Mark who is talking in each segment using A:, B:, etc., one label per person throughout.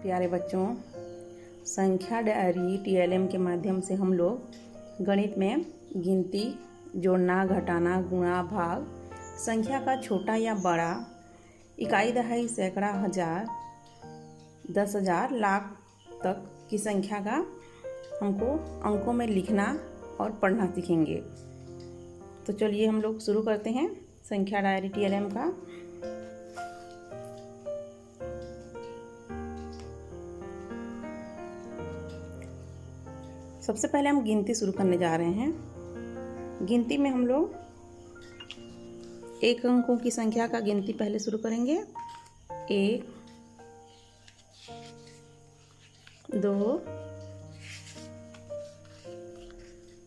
A: प्यारे बच्चों, संख्या डायरी टीएलएम के माध्यम से हम लोग गणित में गिनती, जोड़ना, घटाना, गुणा, भाग, संख्या का छोटा या बड़ा, इकाई, दहाई, सैकड़ा, हजार, 10,000, लाख तक की संख्या का हमको अंकों में लिखना और पढ़ना सीखेंगे। तो चलिए हम लोग शुरू करते हैं संख्या डायरी टीएलएम का। सबसे पहले हम गिनती शुरू करने जा रहे हैं। गिनती में हम लोग एक अंकों की संख्या का गिनती पहले शुरू करेंगे। 1, 2,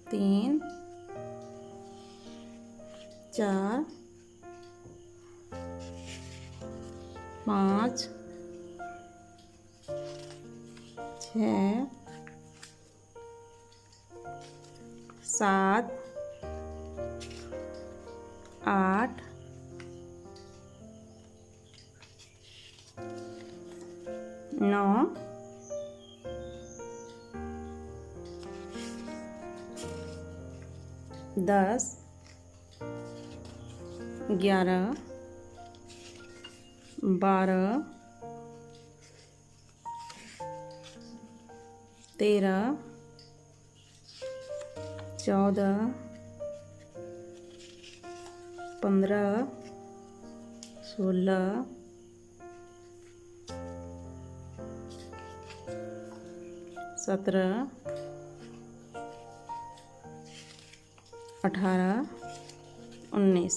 A: 3, 4, 5, 6, 7, 8, 9, 10, 11, 12, 13, 14, 15, 16, 17, 18, 19।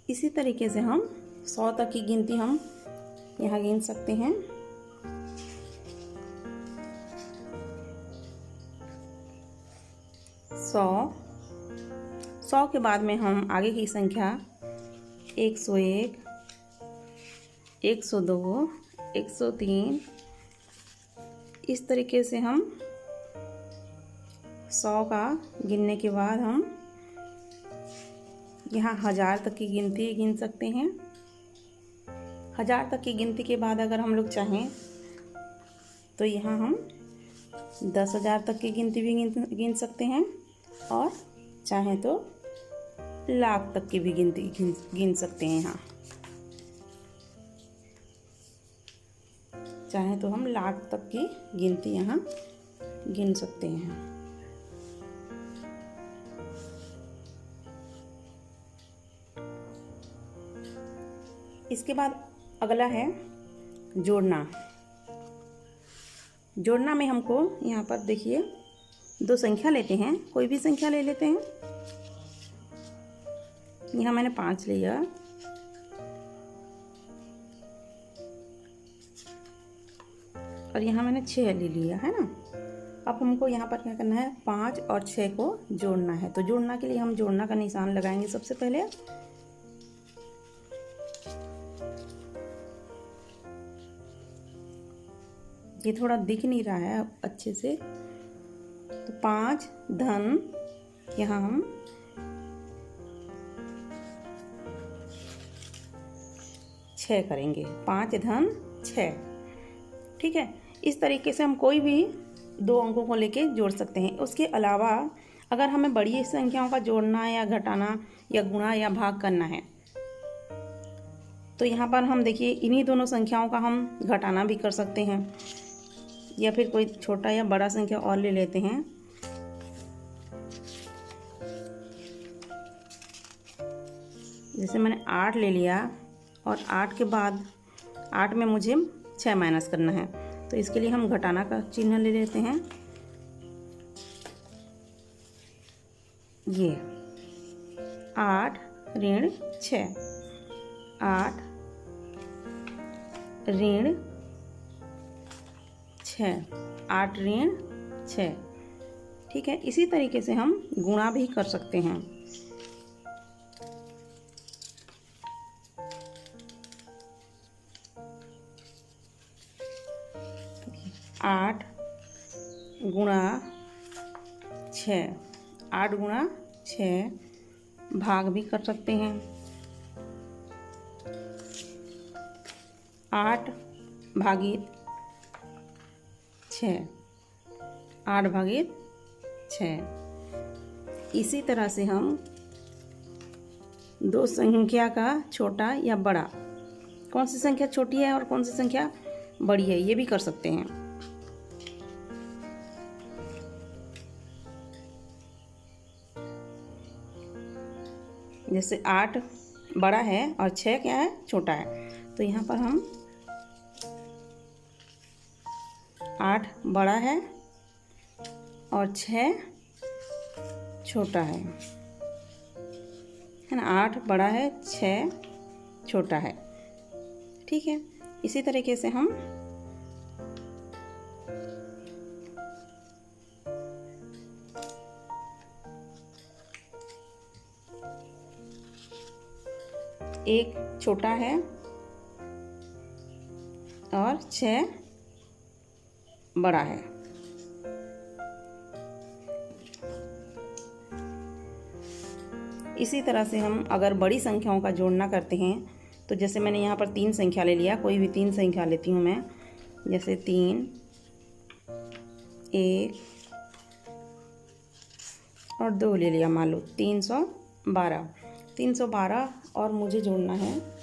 A: इसी तरीके से हम 100 तक की गिनती हम यहाँ गिन सकते हैं। 100 के बाद में हम आगे की संख्या 101, 102, 103, इस तरीके से हम 100 का गिनने के बाद हम यहाँ 1000 तक की गिनती गिन सकते हैं। 1000 तक की गिनती के बाद अगर हम लोग चाहें तो यहाँ हम 10,000 तक की गिनती भी गिन सकते हैं और चाहें तो लाख तक की भी गिनती गिन सकते हैं। यहाँ चाहें तो हम लाख तक की गिनती यहाँ गिन सकते हैं। इसके बाद अगला है जोड़ना। जोड़ना में हमको यहाँ पर देखिए 2 संख्या लेते हैं, कोई भी संख्या ले लेते हैं। यहाँ मैंने 5 लिया और यहाँ मैंने 6 ले लिया है ना। अब हमको यहाँ पर क्या करना है, 5 और 6 को जोड़ना है। तो जोड़ना के लिए हम जोड़ना का निशान लगाएंगे सबसे पहले। ये थोड़ा दिख नहीं रहा है अच्छे से, तो 5 धन यहाँ हम 6 करेंगे। 5 धन 6, ठीक है। इस तरीके से हम कोई भी 2 अंकों को लेके जोड़ सकते हैं। उसके अलावा अगर हमें बड़ी संख्याओं का जोड़ना या घटाना या गुणा या भाग करना है तो यहाँ पर हम देखिए इन्हीं दोनों संख्याओं का हम घटाना भी कर सकते हैं, या फिर कोई छोटा या बड़ा संख्या और ले लेते हैं। जैसे मैंने 8 ले लिया और 8 के बाद 8 में मुझे 6 माइनस करना है, तो इसके लिए हम घटाना का चिन्ह ले लेते हैं। ये 8 ऋण 6, 8 ऋण 6, 8 ऋण 6, ठीक है। इसी तरीके से हम गुणा भी कर सकते हैं। 8 गुणा 6, 8 गुणा 6 भाग भी कर सकते हैं। 8 भागित 6, 8 भागित 6। इसी तरह से हम दो संख्या का छोटा या बड़ा, कौन सी संख्या छोटी है और कौन सी संख्या बड़ी है, ये भी कर सकते हैं। जैसे 8 बड़ा है और 6 क्या है, छोटा है, तो यहाँ पर हम 8 बड़ा है और 6 छोटा है ना। 8 बड़ा है, 6 छोटा है। ठीक है, इसी तरीके से हम एक छोटा है और 6 बड़ा है। इसी तरह से हम अगर बड़ी संख्याओं का जोड़ना करते हैं, तो जैसे मैंने यहाँ पर 3 संख्या ले लिया, कोई भी 3 संख्या लेती हूँ मैं, जैसे 3, 1 और 2 ले लिया, मान लो 312 और मुझे जोड़ना है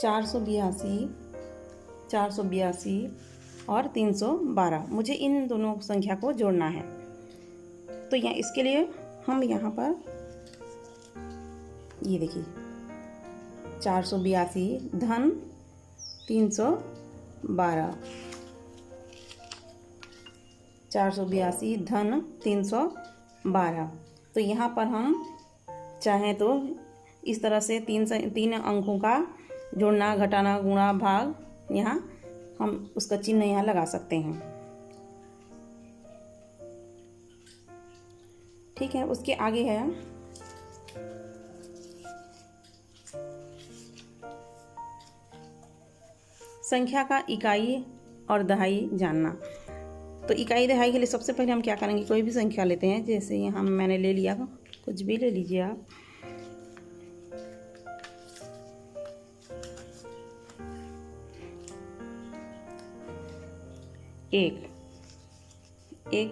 A: 482 और 312। मुझे इन दोनों संख्या को जोड़ना है। तो यहाँ इसके लिए हम यहाँ पर ये देखिए 482 धन 312, 482 धन 312। तो यहाँ पर हम चाहें तो इस तरह से तीन अंकों का जोड़ना, घटाना, गुणा, भाग, यहाँ हम उसका चिन्ह यहाँ लगा सकते हैं। ठीक है, उसके आगे है संख्या का इकाई और दहाई जानना। तो इकाई दहाई के लिए सबसे पहले हम क्या करेंगे, कोई भी संख्या लेते हैं, जैसे यहाँ मैंने ले लिया, कुछ भी ले लीजिए आप। एक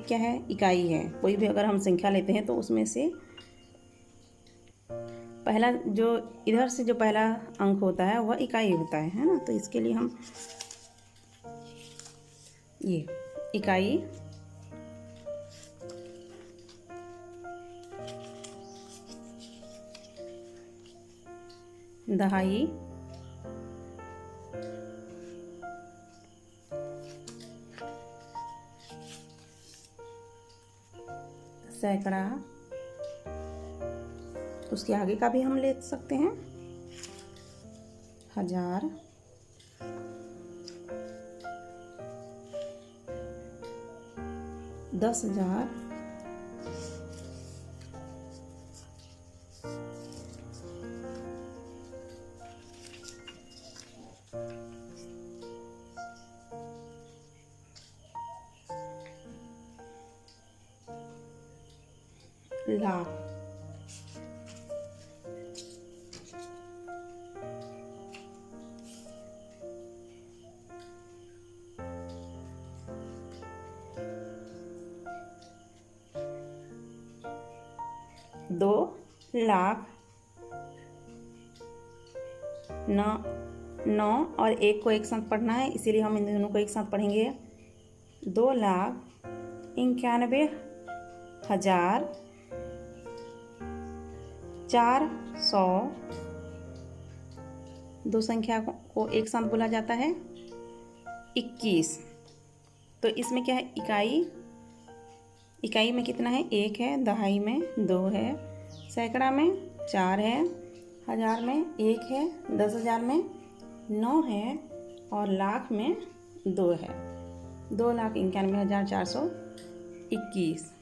A: क्या है, इकाई है। कोई भी अगर हम संख्या लेते हैं तो उसमें से पहला जो इधर से जो पहला अंक होता है वह इकाई होता है ना। तो इसके लिए हम ये इकाई, दहाई, सैकड़ा, उसके आगे का भी हम ले सकते हैं, 1000, 10,000, लाख, 2 लाख, 9 और 1 को एक साथ पढ़ना है, इसीलिए हम इन दोनों को एक साथ पढ़ेंगे। 2,91,000, 400। दो संख्या को एक साथ बोला जाता है 21। तो इसमें क्या है, इकाई में कितना है, 1 है, दहाई में 2 है, सैकड़ा में 4 है, 1000 में 1 है, 10,000 में 9 है और लाख में 2 है। 2,91,421।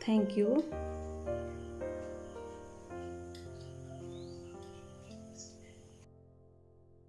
A: Thank you.